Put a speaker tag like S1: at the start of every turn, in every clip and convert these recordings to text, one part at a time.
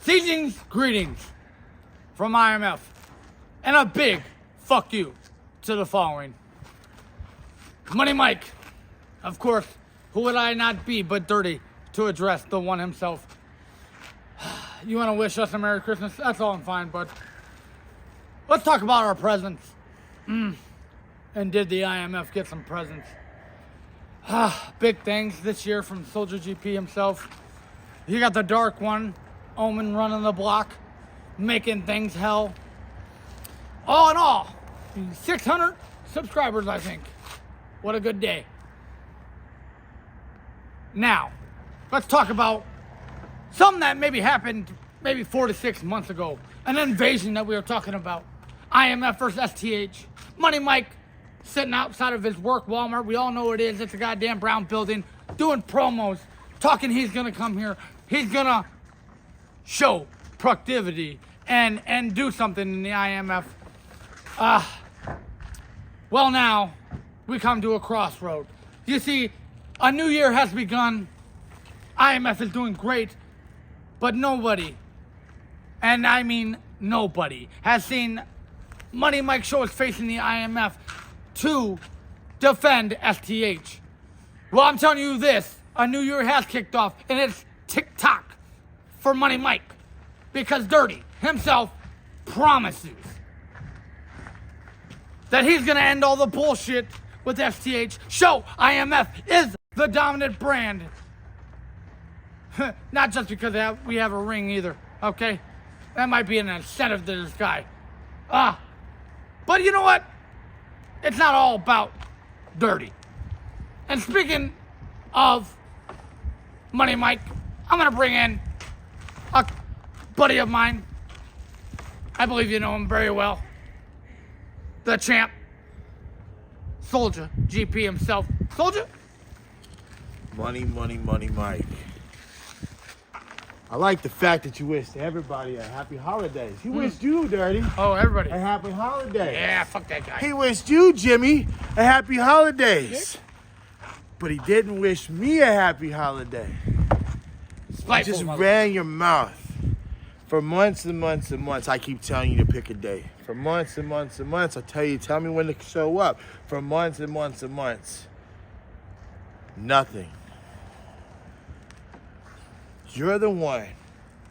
S1: Season's greetings from IMF and a big fuck you to the following. Money Mike, of course, who would I not be but dirty to address the one himself. You want to wish us a Merry Christmas? That's all I'm fine, but let's talk about our presents. And did the IMF get some presents? Big things this year from Soldier GP himself. You got the Dark One, Omen running the block, making things hell. All in all, 600 subscribers, I think. What a good day. Now, let's talk about something that maybe happened maybe 4 to 6 months ago. An invasion that we were talking about. IMF versus STH. Money Mike sitting outside of his work Walmart. We all know what it is. It's a goddamn brown building. Doing promos. Talking he's going to come here. He's going to show productivity and do something in the IMF. Well, now we come to a crossroad. You see, a new year has begun. IMF is doing great, but nobody, and I mean nobody, has seen Money Mike show his face in the IMF to defend STH. Well, I'm telling you this, a new year has kicked off, and it's TikTok for Money Mike, because Dirty himself promises that he's gonna end all the bullshit with STH. Show IMF is the dominant brand. Not just because we have a ring either, okay? That might be an incentive to this guy. But you know what? It's not all about Dirty. And speaking of Money Mike, I'm gonna bring in a buddy of mine. I believe you know him very well. The champ, Soldier GP himself. Soldier?
S2: Money Mike. I like the fact that you wished everybody a happy holidays. He wished you, Dirty,
S1: Oh, everybody.
S2: a happy holiday.
S1: Yeah, fuck that guy.
S2: He wished you, Jimmy, a happy holidays. But he didn't wish me a happy holiday. You
S1: Spiteful
S2: just
S1: mother-
S2: ran your mouth. For months and months and months, I keep telling you to pick a day. For months and months and months, I tell you, tell me when to show up. For months and months and months. Nothing. You're the one.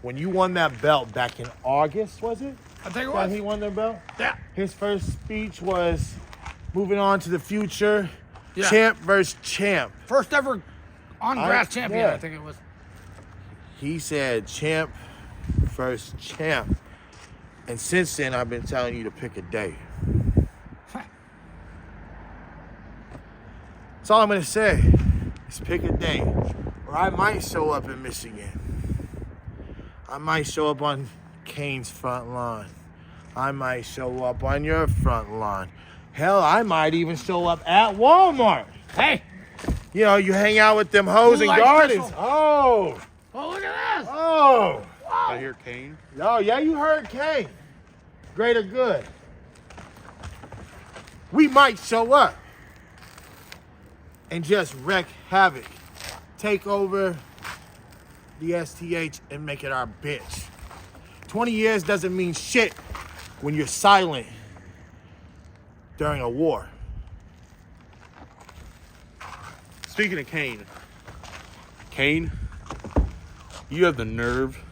S2: When you won that belt back in August, was it?
S1: I think it
S2: That
S1: was.
S2: he won the belt?
S1: Yeah.
S2: His first speech was moving on to the future.
S1: Yeah.
S2: Champ versus champ.
S1: First ever on-grass champion,
S2: yeah.
S1: I think it was.
S2: He said champ versus champ. And since then, I've been telling you to pick a day. That's all I'm going to say. Is pick a day. Or I might show up in Michigan. I might show up on Kane's front lawn. I might show up on your front lawn. Hell, I might even show up at Walmart.
S1: Hey!
S2: You know, you hang out with them hoes
S1: Blue
S2: and
S1: light
S2: gardens.
S1: special.
S2: Oh!
S1: Oh, look at this!
S2: Oh!
S3: I hear Kane.
S2: Oh, yeah, you heard Kane. Great or good. We might show up and just wreak havoc. Take over the STH and make it our bitch. 20 years doesn't mean shit when you're silent during a war.
S3: Speaking of Kane, you have the nerve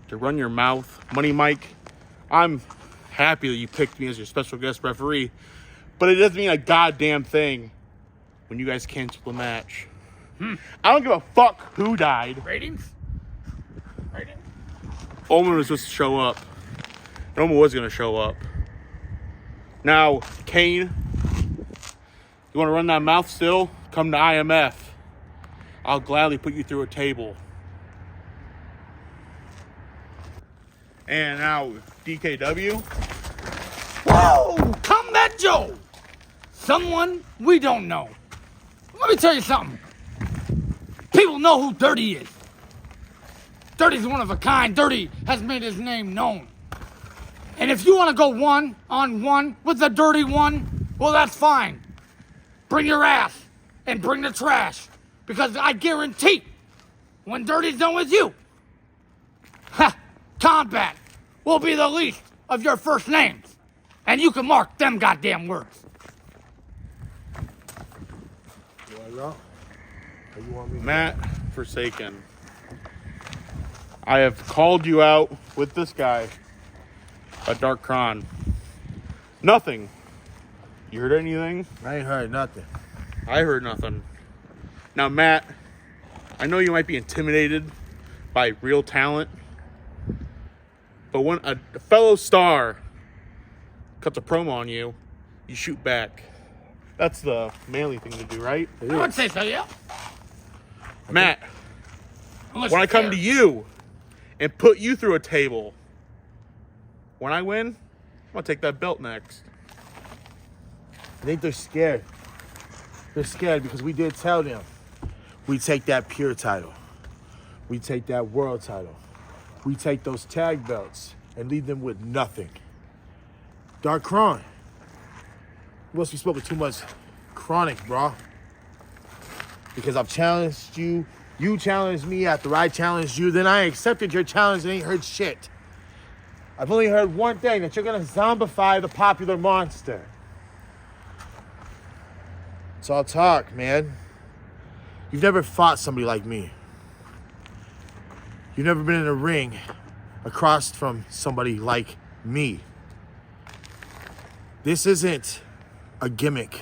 S3: to run your mouth. Money Mike, I'm happy that you picked me as your special guest referee, but it doesn't mean a goddamn thing when you guys cancel the match. I don't give a fuck who died.
S1: Ratings? Ratings?
S3: Omen was supposed to show up. And Omen was going to show up. Now, Kane, you want to run that mouth still? Come to IMF. I'll gladly put you through a table. And now, DKW.
S1: Whoa! Combat Joe! Someone we don't know. Let me tell you something. People know who Dirty is. Dirty's one of a kind. Dirty has made his name known. And if you want to go one-on-one with the Dirty One, well, that's fine. Bring your ass and bring the trash. Because I guarantee when Dirty's done with you, combat will be the least of your first names. And you can mark them goddamn words.
S2: You want to know? Or you want me to
S3: Matt Forsaken, I have called you out with this guy, a Dark Kron. Nothing. You heard anything?
S2: I ain't heard nothing.
S3: I heard nothing. Now, Matt, I know you might be intimidated by real talent, but when a fellow star cuts a promo on you, you shoot back. That's the manly thing to do, right?
S2: It
S1: I would
S2: is.
S1: say so, yeah.
S3: Matt,
S1: Unless
S3: when I
S1: you're
S3: come
S1: scared.
S3: to you and put you through a table, when I win, I'm going to take that belt next.
S2: I think they're scared. They're scared because we did tell them we take that pure title. We take that world title. We take those tag belts and leave them with nothing. Dark Kron. You must be smoking too much chronic, bro. Because I've challenged you. You challenged me after I challenged you. Then I accepted your challenge and ain't heard shit. I've only heard one thing, that you're gonna zombify the popular monster. It's all talk, man. You've never fought somebody like me. You've never been in a ring across from somebody like me. This isn't a gimmick.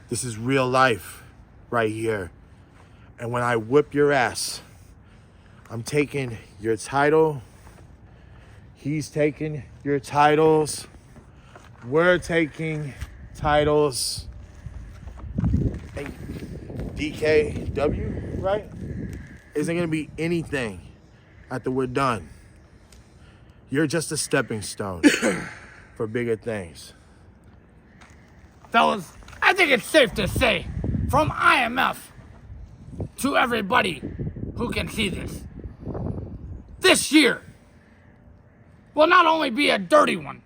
S2: This is real life right here. And when I whip your ass, I'm taking your title. He's taking your titles. We're taking titles. Hey, DKW, right? Isn't gonna be anything after we're done. You're just a stepping stone for bigger things.
S1: Fellas, I think it's safe to say, from IMF to everybody who can see this year will not only be a dirty one,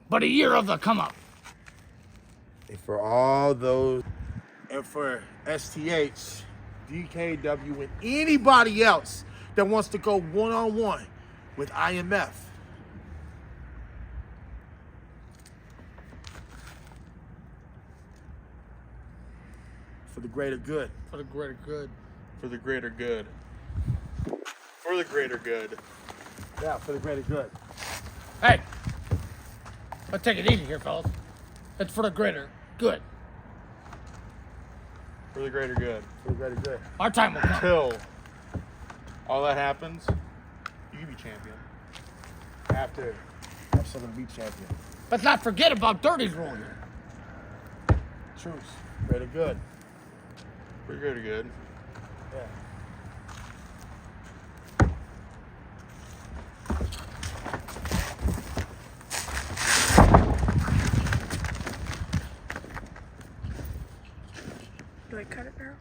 S1: but a year of the come up.
S2: And for all those, and for STH, DKW, and anybody else that wants to go one-on-one with IMF, for the greater good.
S1: For the greater good.
S3: For the greater good. For the greater good.
S2: Yeah, for the greater good.
S1: Hey, let's take it easy here, fellas. It's for the greater good.
S3: For the greater good.
S2: For the greater good.
S1: Our time will come.
S3: Until all that happens, you can be champion.
S2: After, I'm still gonna be champion.
S1: Let's not forget about Dirty's role here.
S2: Truce. Greater good.
S3: For the greater good.
S2: Yeah.
S4: Do I cut it now?